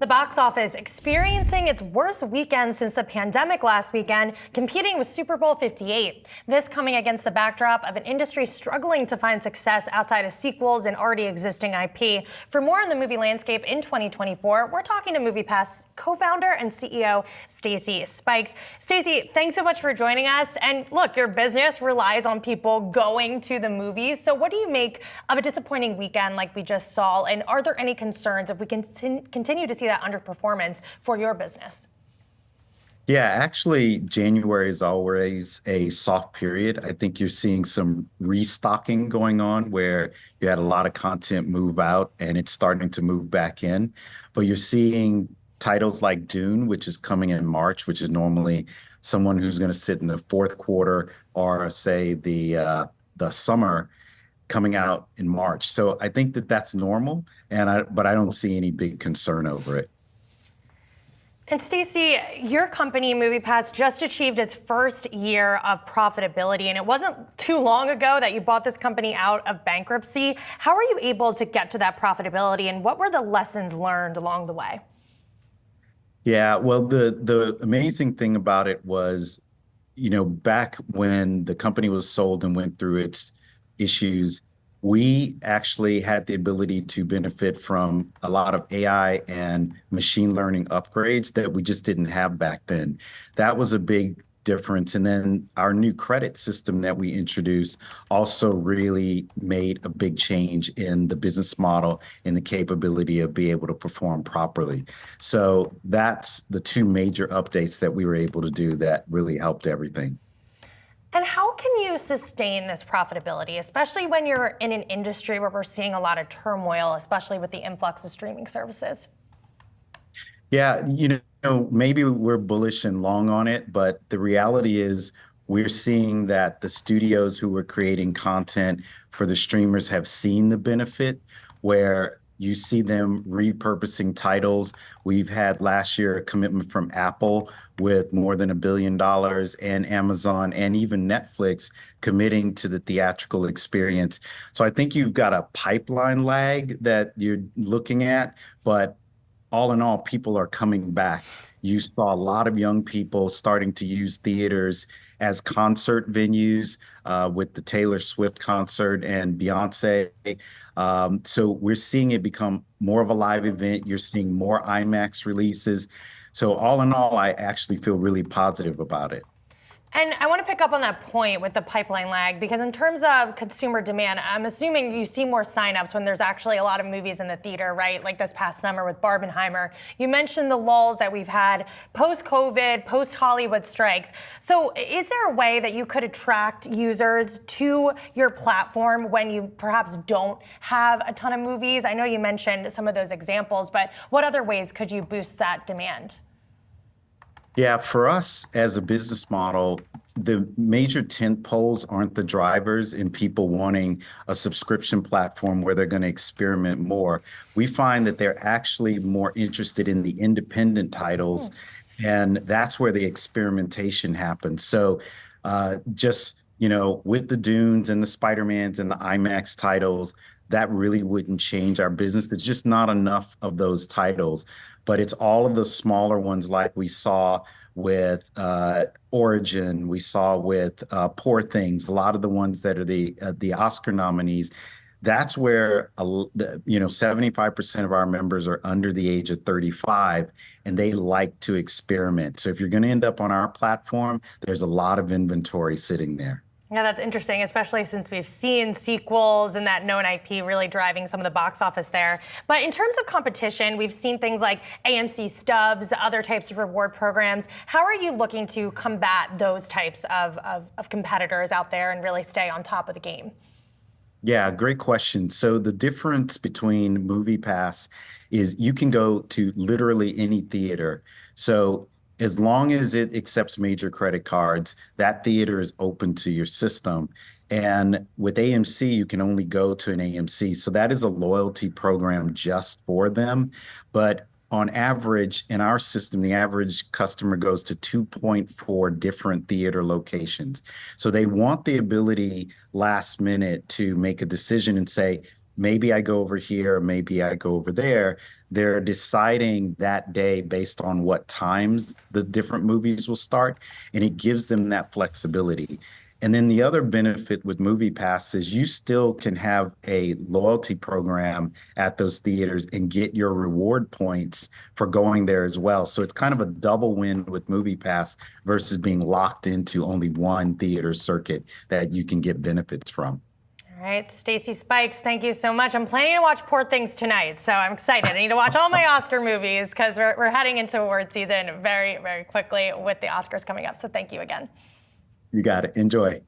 The box office experiencing its worst weekend since the pandemic last weekend, competing with Super Bowl 58. This coming against the backdrop of an industry struggling to find success outside of sequels and already existing IP. For more on the movie landscape in 2024, we're talking to MoviePass Co-Founder and CEO Stacy Spikes. Stacy, thanks so much for joining us. And look, your business relies on people going to the movies. So what do you make of a disappointing weekend like we just saw? And are there any concerns if we continue to see that underperformance for your business? Yeah, actually, January is always a soft period. I think you're seeing some restocking going on where you had a lot of content move out and it's starting to move back in. But you're seeing titles like Dune, which is coming in March, which is normally someone who's going to sit in the fourth quarter, or say the summer, coming out in March. So I think that that's normal, but I don't see any big concern over it. And Stacy, your company, MoviePass, just achieved its first year of profitability, and it wasn't too long ago that you bought this company out of bankruptcy. How are you able to get to that profitability, and what were the lessons learned along the way? Yeah, well, the amazing thing about it was, back when the company was sold and went through its issues, we actually had the ability to benefit from a lot of AI and machine learning upgrades that we just didn't have back then. That was a big difference. And then our new credit system that we introduced also really made a big change in the business model and the capability of being able to perform properly. So that's the two major updates that we were able to do that really helped everything. And how can you sustain this profitability, especially when you're in an industry where we're seeing a lot of turmoil, especially with the influx of streaming services? Yeah, maybe we're bullish and long on it, but the reality is we're seeing that the studios who were creating content for the streamers have seen the benefit, where you see them repurposing titles. We've had last year a commitment from Apple with more than $1 billion, and Amazon and even Netflix committing to the theatrical experience. So I think you've got a pipeline lag that you're looking at, but all in all, people are coming back. You saw a lot of young people starting to use theaters as concert venues with the Taylor Swift concert and Beyonce. So we're seeing it become more of a live event. You're seeing more IMAX releases. So all in all, I actually feel really positive about it. And I want to pick up on that point with the pipeline lag, because in terms of consumer demand, I'm assuming you see more signups when there's actually a lot of movies in the theater, right? Like this past summer with Barbenheimer. You mentioned the lulls that we've had post-COVID, post-Hollywood strikes. So is there a way that you could attract users to your platform when you perhaps don't have a ton of movies? I know you mentioned some of those examples, but what other ways could you boost that demand? Yeah, for us as a business model, the major tentpoles aren't the drivers in people wanting a subscription platform where they're going to experiment more. We find that they're actually more interested in the independent titles, and that's where the experimentation happens. So with the Dunes and the Spider-Mans and the IMAX titles, that really wouldn't change our business. It's just not enough of those titles. But it's all of the smaller ones like we saw with Origin, we saw with Poor Things, a lot of the ones that are the Oscar nominees. That's where 75% of our members are under the age of 35, and they like to experiment. So if you're going to end up on our platform, there's a lot of inventory sitting there. Yeah, that's interesting, especially since we've seen sequels and that known IP really driving some of the box office there. But in terms of competition, we've seen things like AMC Stubs, other types of reward programs. How are you looking to combat those types of competitors out there and really stay on top of the game? Yeah, great question. So the difference between MoviePass is you can go to literally any theater. So as long as it accepts major credit cards, that theater is open to your system. And with AMC, you can only go to an AMC. So that is a loyalty program just for them. But on average, in our system, the average customer goes to 2.4 different theater locations. So they want the ability last minute to make a decision and say, maybe I go over here, maybe I go over there. They're deciding that day based on what times the different movies will start, and it gives them that flexibility. And then the other benefit with MoviePass is you still can have a loyalty program at those theaters and get your reward points for going there as well. So it's kind of a double win with MoviePass versus being locked into only one theater circuit that you can get benefits from. All right, Stacy Spikes, thank you so much. I'm planning to watch Poor Things tonight, so I'm excited. I need to watch all my Oscar movies because we're heading into award season very, very quickly with the Oscars coming up. So thank you again. You got it. Enjoy.